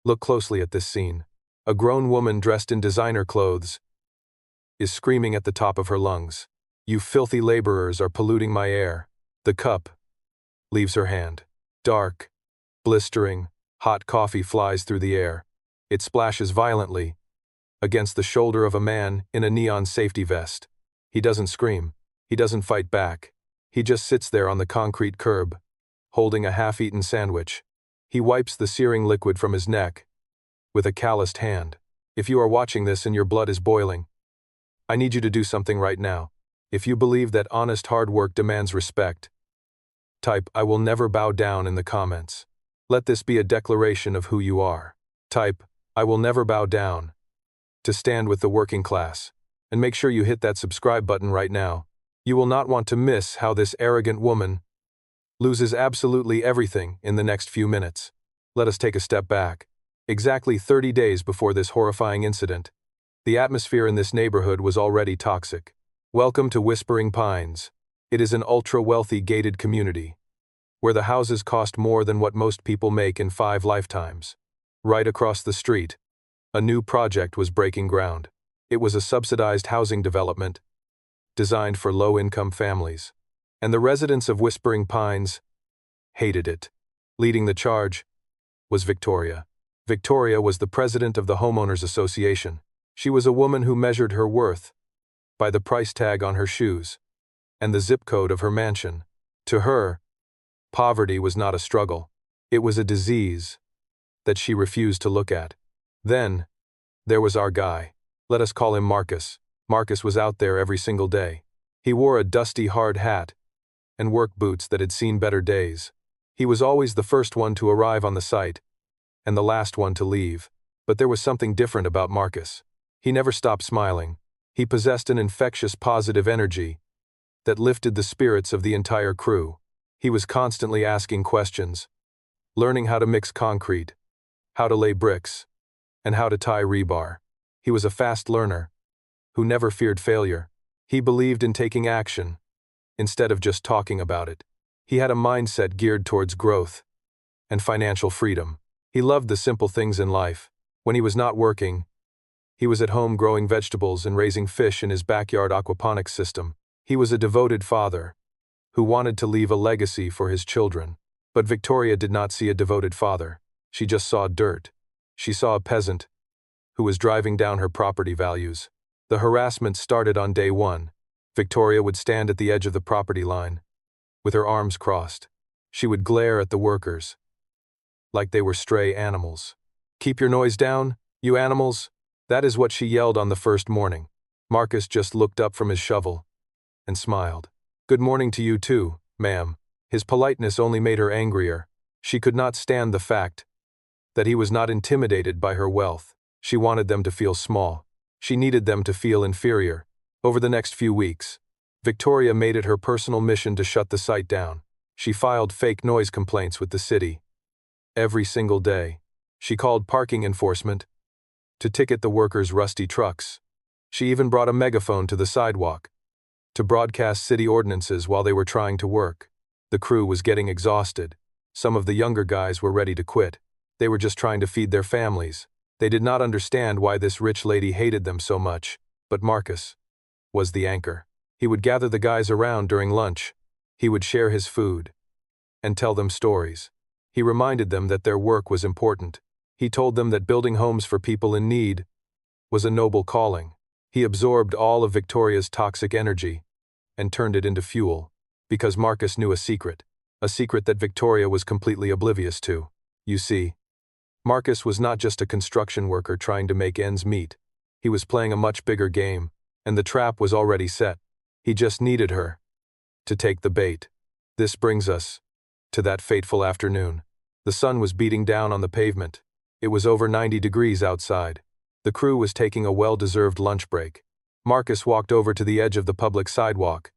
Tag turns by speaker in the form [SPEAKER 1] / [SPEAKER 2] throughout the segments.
[SPEAKER 1] Look closely at this scene. A grown woman dressed in designer clothes is screaming at the top of her lungs. "You filthy laborers are polluting my air." The cup leaves her hand. Dark, blistering, hot coffee flies through the air. It splashes violently against the shoulder of a man in a neon safety vest. He doesn't scream. He doesn't fight back. He just sits there on the concrete curb, holding a half-eaten sandwich. He wipes the searing liquid from his neck with a calloused hand. If you are watching this and your blood is boiling, I need you to do something right now. If you believe that honest hard work demands respect, type "I will never bow down" in the comments. Let this be a declaration of who you are. Type "I will never bow down" to stand with the working class. And make sure you hit that subscribe button right now. You will not want to miss how this arrogant woman loses absolutely everything in the next few minutes. Let us take a step back. Exactly 30 days before this horrifying incident, the atmosphere in this neighborhood was already toxic. Welcome to Whispering Pines. It is an ultra-wealthy gated community, where the houses cost more than what most people make in 5 lifetimes. Right across the street, a new project was breaking ground. It was a subsidized housing development designed for low-income families, and the residents of Whispering Pines hated it. Leading the charge was Victoria. Victoria was the president of the Homeowners Association. She was a woman who measured her worth by the price tag on her shoes and the zip code of her mansion. To her, poverty was not a struggle. It was a disease that she refused to look at. Then, there was our guy. Let us call him Marcus. Marcus was out there every single day. He wore a dusty hard hat and work boots that had seen better days. He was always the first one to arrive on the site and the last one to leave. But there was something different about Marcus. He never stopped smiling. He possessed an infectious positive energy that lifted the spirits of the entire crew. He was constantly asking questions, learning how to mix concrete, how to lay bricks, and how to tie rebar. He was a fast learner who never feared failure. He believed in taking action instead of just talking about it. He had a mindset geared towards growth and financial freedom. He loved the simple things in life. When he was not working, he was at home growing vegetables and raising fish in his backyard aquaponics system. He was a devoted father who wanted to leave a legacy for his children. But Victoria did not see a devoted father. She just saw dirt. She saw a peasant who was driving down her property values. The harassment started on day 1. Victoria would stand at the edge of the property line, with her arms crossed. She would glare at the workers like they were stray animals. "Keep your noise down, you animals." That is what she yelled on the first morning. Marcus just looked up from his shovel and smiled. "Good morning to you too, ma'am." His politeness only made her angrier. She could not stand the fact that he was not intimidated by her wealth. She wanted them to feel small. She needed them to feel inferior. Over the next few weeks, Victoria made it her personal mission to shut the site down. She filed fake noise complaints with the city. Every single day, she called parking enforcement to ticket the workers' rusty trucks. She even brought a megaphone to the sidewalk to broadcast city ordinances while they were trying to work. The crew was getting exhausted. Some of the younger guys were ready to quit. They were just trying to feed their families. They did not understand why this rich lady hated them so much. But Marcus was the anchor. He would gather the guys around during lunch. He would share his food and tell them stories. He reminded them that their work was important. He told them that building homes for people in need was a noble calling. He absorbed all of Victoria's toxic energy and turned it into fuel, because Marcus knew a secret that Victoria was completely oblivious to. You see, Marcus was not just a construction worker trying to make ends meet. He was playing a much bigger game, and the trap was already set. He just needed her to take the bait. This brings us to that fateful afternoon. The sun was beating down on the pavement. It was over 90 degrees outside. The crew was taking a well-deserved lunch break. Marcus walked over to the edge of the public sidewalk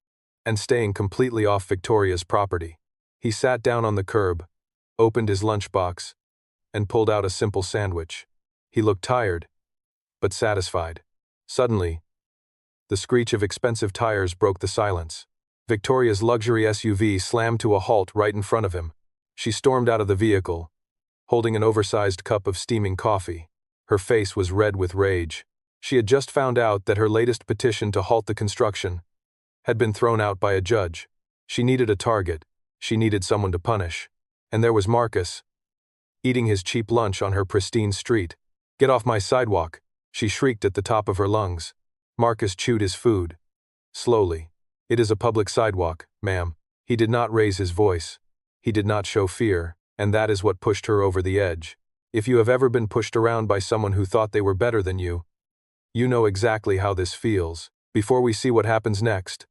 [SPEAKER 1] and staying completely off Victoria's property. He sat down on the curb, opened his lunchbox, and pulled out a simple sandwich. He looked tired, but satisfied. Suddenly, the screech of expensive tires broke the silence. Victoria's luxury SUV slammed to a halt right in front of him. She stormed out of the vehicle, holding an oversized cup of steaming coffee. Her face was red with rage. She had just found out that her latest petition to halt the construction had been thrown out by a judge. She needed a target. She needed someone to punish. And there was Marcus, eating his cheap lunch on her pristine street. "Get off my sidewalk," she shrieked at the top of her lungs. Marcus chewed his food. Slowly. "It is a public sidewalk, ma'am." He did not raise his voice. He did not show fear, and that is what pushed her over the edge. If you have ever been pushed around by someone who thought they were better than you, you know exactly how this feels. Before we see what happens next,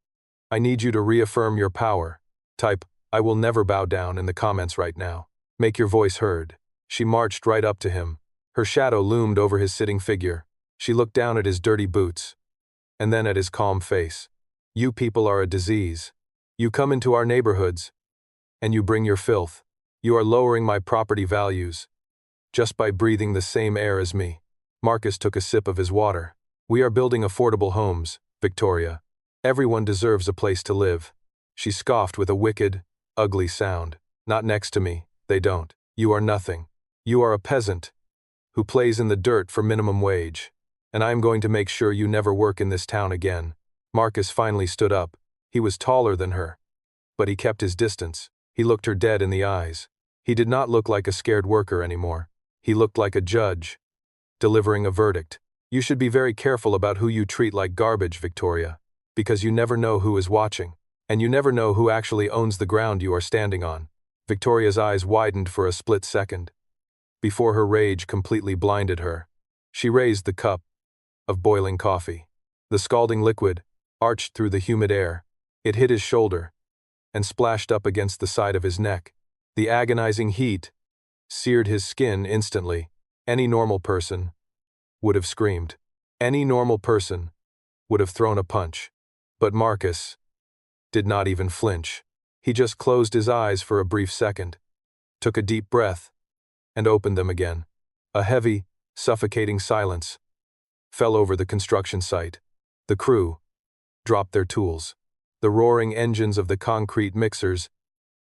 [SPEAKER 1] I need you to reaffirm your power. Type, "I will never bow down" in the comments right now. Make your voice heard. She marched right up to him. Her shadow loomed over his sitting figure. She looked down at his dirty boots, and then at his calm face. "You people are a disease. You come into our neighborhoods, and you bring your filth. You are lowering my property values just by breathing the same air as me." Marcus took a sip of his water. "We are building affordable homes, Victoria. Everyone deserves a place to live." She scoffed with a wicked, ugly sound. "Not next to me, they don't. You are nothing. You are a peasant who plays in the dirt for minimum wage, and I am going to make sure you never work in this town again." Marcus finally stood up. He was taller than her, but he kept his distance. He looked her dead in the eyes. He did not look like a scared worker anymore. He looked like a judge, delivering a verdict. "You should be very careful about who you treat like garbage, Victoria, because you never know who is watching, and you never know who actually owns the ground you are standing on." Victoria's eyes widened for a split second, before her rage completely blinded her. She raised the cup of boiling coffee. The scalding liquid arched through the humid air. It hit his shoulder and splashed up against the side of his neck. The agonizing heat seared his skin instantly. Any normal person would have screamed. Any normal person would have thrown a punch. But Marcus did not even flinch. He just closed his eyes for a brief second, took a deep breath, and opened them again. A heavy, suffocating silence fell over the construction site. The crew dropped their tools. The roaring engines of the concrete mixers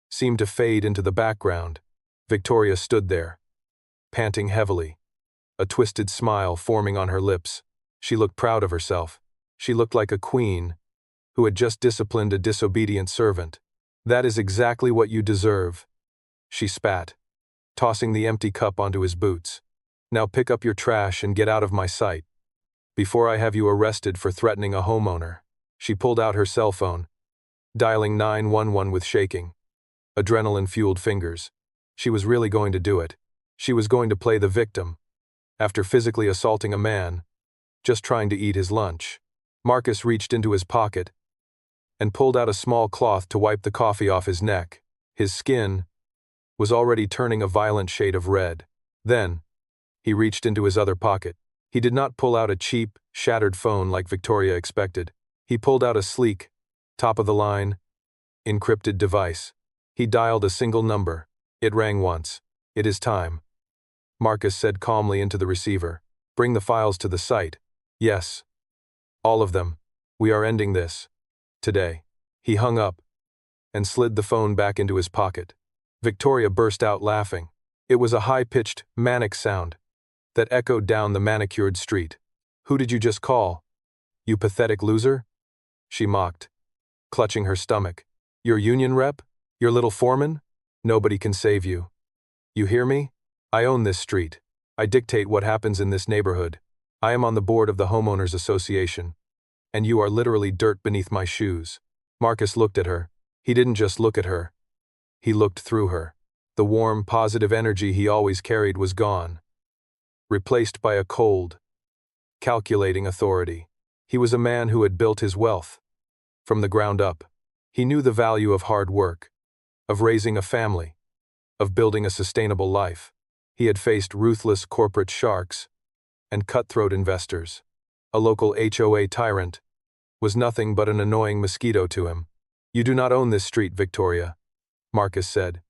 [SPEAKER 1] seemed to fade into the background. Victoria stood there, panting heavily, a twisted smile forming on her lips. She looked proud of herself. She looked like a queen who had just disciplined a disobedient servant. "That is exactly what you deserve," she spat, tossing the empty cup onto his boots. "Now pick up your trash and get out of my sight, before I have you arrested for threatening a homeowner." She pulled out her cell phone, dialing 911 with shaking, adrenaline-fueled fingers. She was really going to do it. She was going to play the victim, after physically assaulting a man just trying to eat his lunch. Marcus reached into his pocket and pulled out a small cloth to wipe the coffee off his neck. His skin was already turning a violent shade of red. Then, he reached into his other pocket. He did not pull out a cheap, shattered phone like Victoria expected. He pulled out a sleek, top-of-the-line, encrypted device. He dialed a single number. It rang once. "It is time," Marcus said calmly into the receiver. "Bring the files to the site." "Yes. All of them. We are ending this today." He hung up and slid the phone back into his pocket. Victoria burst out laughing. It was a high-pitched, manic sound that echoed down the manicured street. "Who did you just call, you pathetic loser?" she mocked, clutching her stomach. "Your union rep? Your little foreman? Nobody can save you. You hear me? I own this street. I dictate what happens in this neighborhood. I am on the board of the Homeowners Association, and you are literally dirt beneath my shoes." Marcus looked at her. He didn't just look at her. He looked through her. The warm, positive energy he always carried was gone, replaced by a cold, calculating authority. He was a man who had built his wealth from the ground up. He knew the value of hard work, of raising a family, of building a sustainable life. He had faced ruthless corporate sharks and cutthroat investors. A local HOA tyrant was nothing but an annoying mosquito to him. "You do not own this street, Victoria," Marcus said,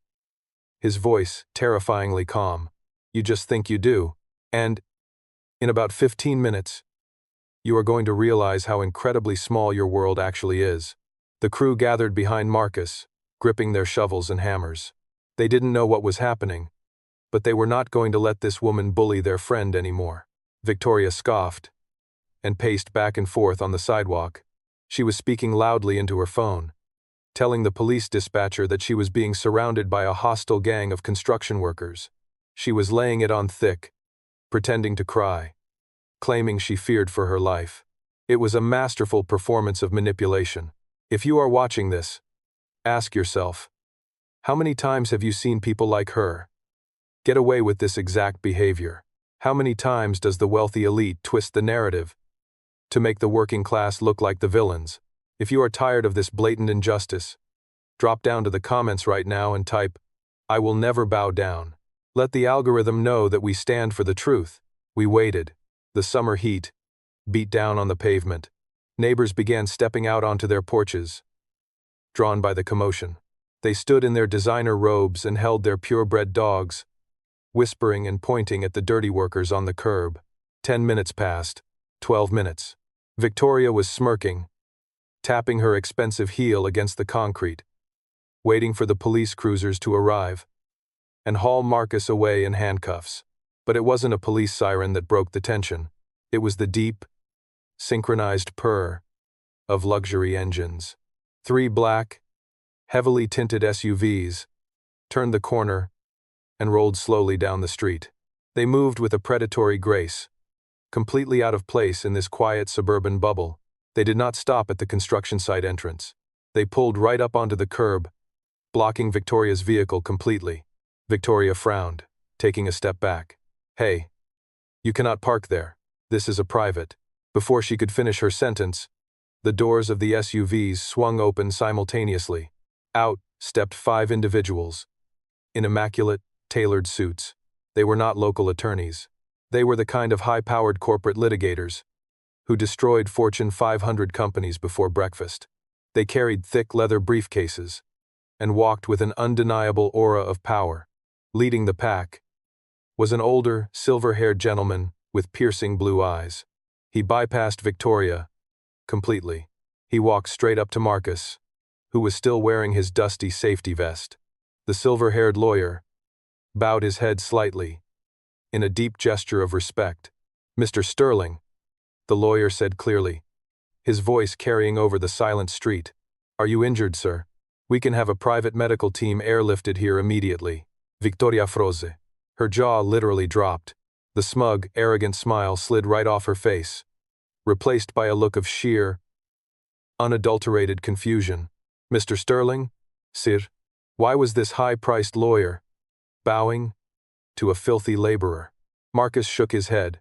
[SPEAKER 1] his voice terrifyingly calm. "You just think you do. And, in about 15 minutes, you are going to realize how incredibly small your world actually is." The crew gathered behind Marcus, gripping their shovels and hammers. They didn't know what was happening, but they were not going to let this woman bully their friend anymore. Victoria scoffed and paced back and forth on the sidewalk. She was speaking loudly into her phone, telling the police dispatcher that she was being surrounded by a hostile gang of construction workers. She was laying it on thick, pretending to cry, claiming she feared for her life. It was a masterful performance of manipulation. If you are watching this, ask yourself, how many times have you seen people like her get away with this exact behavior? How many times does the wealthy elite twist the narrative to make the working class look like the villains? If you are tired of this blatant injustice, drop down to the comments right now and type, "I will never bow down." Let the algorithm know that we stand for the truth. We waited. The summer heat beat down on the pavement. Neighbors began stepping out onto their porches, drawn by the commotion. They stood in their designer robes and held their purebred dogs, whispering and pointing at the dirty workers on the curb. 10 minutes passed. 12 minutes. Victoria was smirking, tapping her expensive heel against the concrete, waiting for the police cruisers to arrive and haul Marcus away in handcuffs. But it wasn't a police siren that broke the tension. It was the deep, synchronized purr of luxury engines. 3 black, heavily tinted SUVs turned the corner and rolled slowly down the street. They moved with a predatory grace, completely out of place in this quiet suburban bubble. They did not stop at the construction site entrance. They pulled right up onto the curb, blocking Victoria's vehicle completely. Victoria frowned, taking a step back. "Hey, you cannot park there. This is a private." Before she could finish her sentence, the doors of the SUVs swung open simultaneously. Out stepped 5 individuals, in immaculate, tailored suits. They were not local attorneys. They were the kind of high-powered corporate litigators who destroyed Fortune 500 companies before breakfast. They carried thick leather briefcases and walked with an undeniable aura of power. Leading the pack was an older, silver-haired gentleman with piercing blue eyes. He bypassed Victoria completely. He walked straight up to Marcus, who was still wearing his dusty safety vest. The silver-haired lawyer bowed his head slightly, in a deep gesture of respect. "Mr. Sterling," the lawyer said clearly, his voice carrying over the silent street. "Are you injured, sir? We can have a private medical team airlifted here immediately." Victoria froze. Her jaw literally dropped. The smug, arrogant smile slid right off her face, replaced by a look of sheer, unadulterated confusion. "Mr. Sterling? Sir? Why was this high-priced lawyer bowing to a filthy laborer?" Marcus shook his head,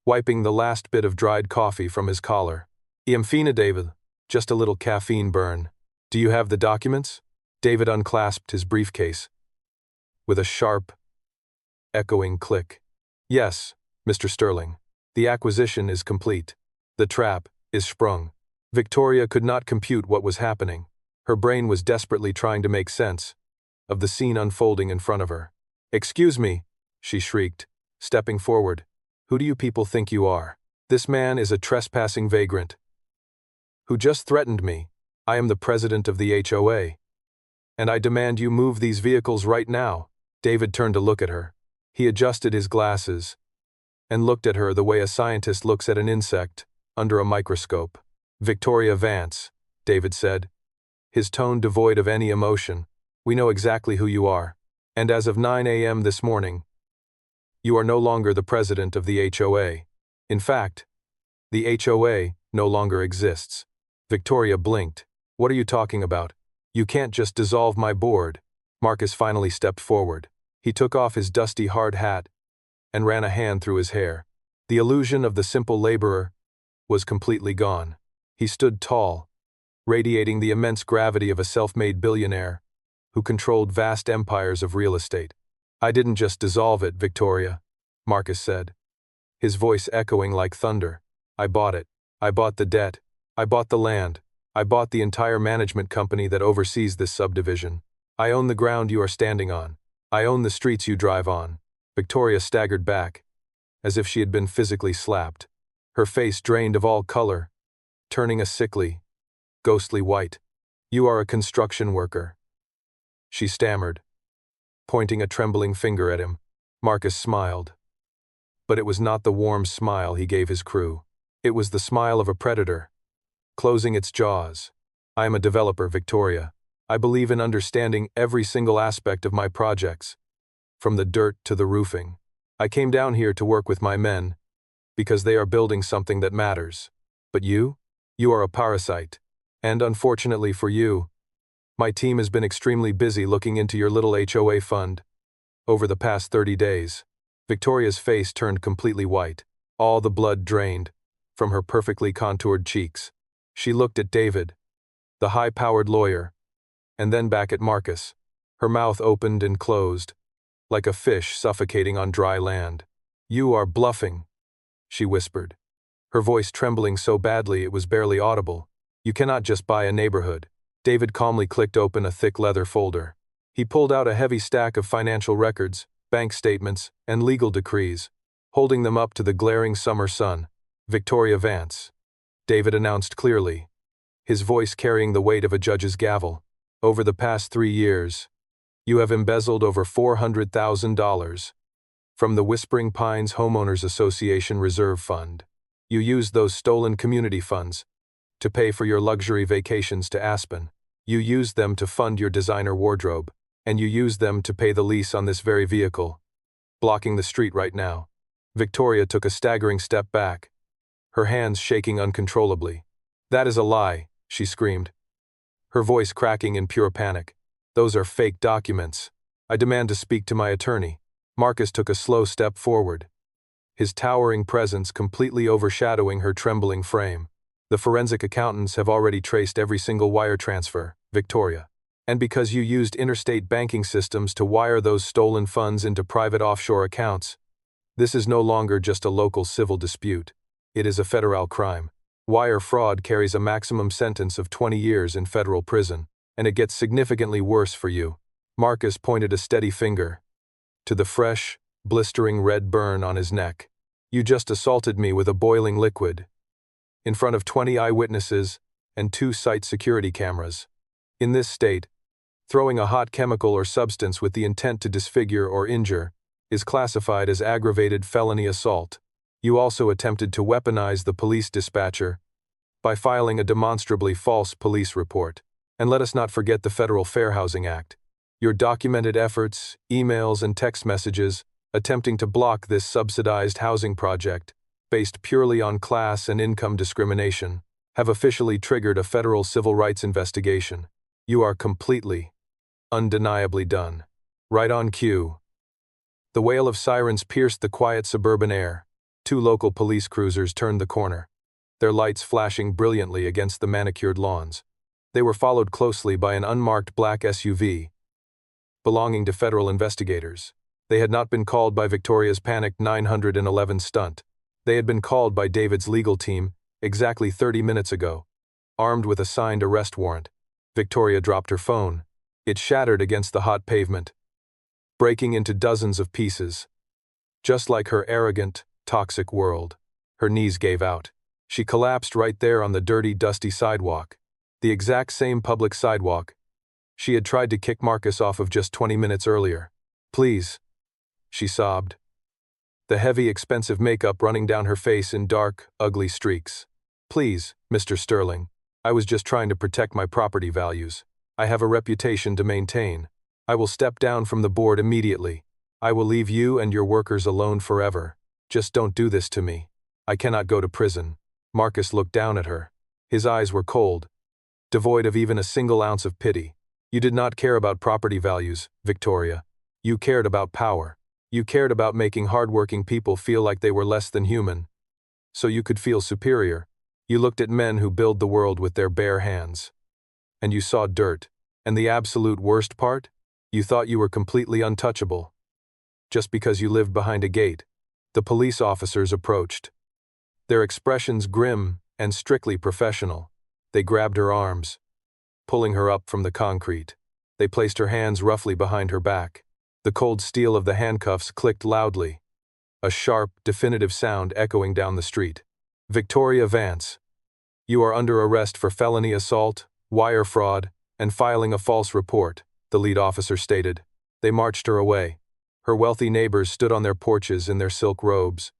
[SPEAKER 1] wiping the last bit of dried coffee from his collar. "Iamfina, David, just a little caffeine burn. Do you have the documents?" David unclasped his briefcase with a sharp, echoing click. "Yes, Mr. Sterling. The acquisition is complete. The trap is sprung." Victoria could not compute what was happening. Her brain was desperately trying to make sense of the scene unfolding in front of her. "Excuse me," she shrieked, stepping forward. "Who do you people think you are? This man is a trespassing vagrant who just threatened me. I am the president of the HOA, and I demand you move these vehicles right now." David turned to look at her. He adjusted his glasses and looked at her the way a scientist looks at an insect under a microscope. "Victoria Vance," David said, his tone devoid of any emotion. "We know exactly who you are, and as of 9 a.m. this morning, you are no longer the president of the HOA. In fact, the HOA no longer exists." Victoria blinked. "What are you talking about? You can't just dissolve my board." Marcus finally stepped forward. He took off his dusty hard hat and ran a hand through his hair. The illusion of the simple laborer was completely gone. He stood tall, radiating the immense gravity of a self-made billionaire who controlled vast empires of real estate. "I didn't just dissolve it, Victoria," Marcus said, his voice echoing like thunder. "I bought it. I bought the debt. I bought the land. I bought the entire management company that oversees this subdivision. I own the ground you are standing on. I own the streets you drive on." Victoria staggered back, as if she had been physically slapped. Her face drained of all color, turning a sickly, ghostly white. "You are a construction worker," she stammered, pointing a trembling finger at him. Marcus smiled. But it was not the warm smile he gave his crew. It was the smile of a predator, closing its jaws. I am a developer, Victoria. I believe in understanding every single aspect of my projects, from the dirt to the roofing. I came down here to work with my men, because they are building something that matters. But you? You are a parasite. And unfortunately for you, my team has been extremely busy looking into your little HOA fund. Over the past 30 days, Victoria's face turned completely white, all the blood drained from her perfectly contoured cheeks. She looked at David, the high-powered lawyer, and then back at Marcus. Her mouth opened and closed, like a fish suffocating on dry land. "You are bluffing," she whispered, her voice trembling so badly it was barely audible. "You cannot just buy a neighborhood." David calmly clicked open a thick leather folder. He pulled out a heavy stack of financial records, bank statements, and legal decrees, holding them up to the glaring summer sun. "Victoria Vance," David announced clearly, his voice carrying the weight of a judge's gavel. "Over the past 3 years, you have embezzled over $400,000 from the Whispering Pines Homeowners Association Reserve Fund. You used those stolen community funds to pay for your luxury vacations to Aspen. You used them to fund your designer wardrobe, and you used them to pay the lease on this very vehicle, blocking the street right now." Victoria took a staggering step back, her hands shaking uncontrollably. "That is a lie," she screamed, her voice cracking in pure panic. "Those are fake documents. I demand to speak to my attorney." Marcus took a slow step forward, his towering presence completely overshadowing her trembling frame. "The forensic accountants have already traced every single wire transfer, Victoria. And because you used interstate banking systems to wire those stolen funds into private offshore accounts, this is no longer just a local civil dispute. It is a federal crime. Wire fraud carries a maximum sentence of 20 years in federal prison, and it gets significantly worse for you." Marcus pointed a steady finger to the fresh, blistering red burn on his neck. "You just assaulted me with a boiling liquid, in front of 20 eyewitnesses and 2 site security cameras. In this state, throwing a hot chemical or substance with the intent to disfigure or injure is classified as aggravated felony assault. You also attempted to weaponize the police dispatcher by filing a demonstrably false police report. And let us not forget the Federal Fair Housing Act. Your documented efforts, emails, and text messages attempting to block this subsidized housing project, based purely on class and income discrimination, have officially triggered a federal civil rights investigation. You are completely, undeniably done." Right on cue, the wail of sirens pierced the quiet suburban air. 2 local police cruisers turned the corner, their lights flashing brilliantly against the manicured lawns. They were followed closely by an unmarked black SUV, belonging to federal investigators. They had not been called by Victoria's panicked 911 stunt. They had been called by David's legal team exactly 30 minutes ago, armed with a signed arrest warrant. Victoria dropped her phone. It shattered against the hot pavement, breaking into dozens of pieces. Just like her arrogant, toxic world, her knees gave out. She collapsed right there on the dirty, dusty sidewalk, the exact same public sidewalk she had tried to kick Marcus off of just 20 minutes earlier. "Please," she sobbed, the heavy, expensive makeup running down her face in dark, ugly streaks. "Please, Mr. Sterling. I was just trying to protect my property values. I have a reputation to maintain. I will step down from the board immediately. I will leave you and your workers alone forever. Just don't do this to me. I cannot go to prison." Marcus looked down at her. His eyes were cold, devoid of even a single ounce of pity. "You did not care about property values, Victoria. You cared about power. You cared about making hardworking people feel like they were less than human, so you could feel superior. You looked at men who build the world with their bare hands, and you saw dirt. And the absolute worst part? You thought you were completely untouchable, just because you lived behind a gate." The police officers approached, their expressions grim and strictly professional. They grabbed her arms, pulling her up from the concrete. They placed her hands roughly behind her back. The cold steel of the handcuffs clicked loudly, a sharp, definitive sound echoing down the street. "Victoria Vance, you are under arrest for felony assault, wire fraud, and filing a false report," the lead officer stated. They marched her away, Her wealthy neighbors stood on their porches in their silk robes,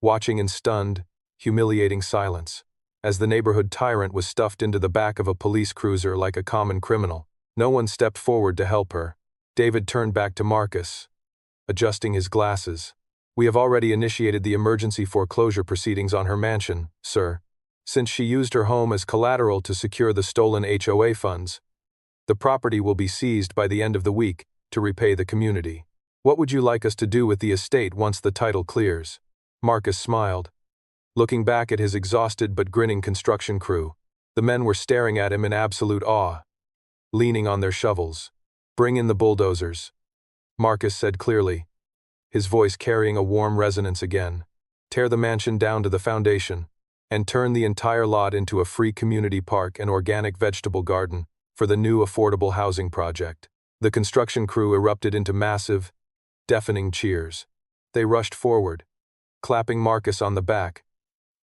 [SPEAKER 1] watching in stunned, humiliating silence, as the neighborhood tyrant was stuffed into the back of a police cruiser like a common criminal. No one stepped forward to help her. David turned back to Marcus, adjusting his glasses. "We have already initiated the emergency foreclosure proceedings on her mansion, sir. Since she used her home as collateral to secure the stolen HOA funds, the property will be seized by the end of the week to repay the community. What would you like us to do with the estate once the title clears?" Marcus smiled, looking back at his exhausted but grinning construction crew. The men were staring at him in absolute awe, leaning on their shovels. "Bring in the bulldozers," Marcus said clearly, his voice carrying a warm resonance again. "Tear the mansion down to the foundation, and turn the entire lot into a free community park and organic vegetable garden for the new affordable housing project." The construction crew erupted into massive, deafening cheers. They rushed forward, clapping Marcus on the back,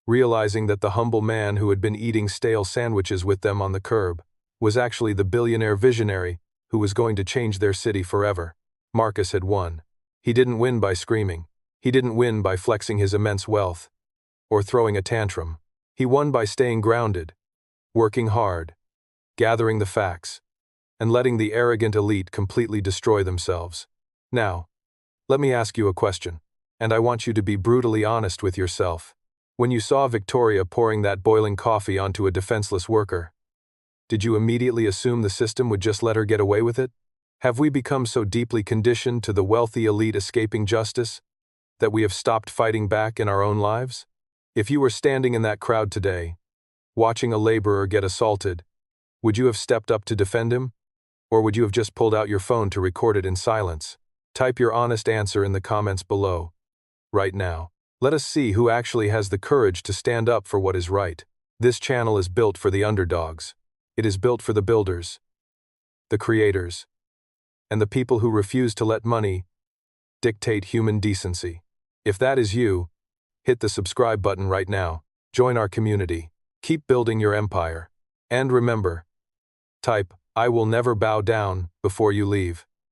[SPEAKER 1] realizing that the humble man who had been eating stale sandwiches with them on the curb was actually the billionaire visionary who was going to change their city forever. Marcus had won. He didn't win by screaming. He didn't win by flexing his immense wealth or throwing a tantrum. He won by staying grounded, working hard, gathering the facts, and letting the arrogant elite completely destroy themselves. Now, let me ask you a question, and I want you to be brutally honest with yourself. When you saw Victoria pouring that boiling coffee onto a defenseless worker, did you immediately assume the system would just let her get away with it? Have we become so deeply conditioned to the wealthy elite escaping justice that we have stopped fighting back in our own lives? If you were standing in that crowd today, watching a laborer get assaulted, would you have stepped up to defend him? Or would you have just pulled out your phone to record it in silence? Type your honest answer in the comments below, right now. Let us see who actually has the courage to stand up for what is right. This channel is built for the underdogs. It is built for the builders, the creators, and the people who refuse to let money dictate human decency. If that is you, hit the subscribe button right now. Join our community. Keep building your empire. And remember, type, "I will never bow down" before you leave.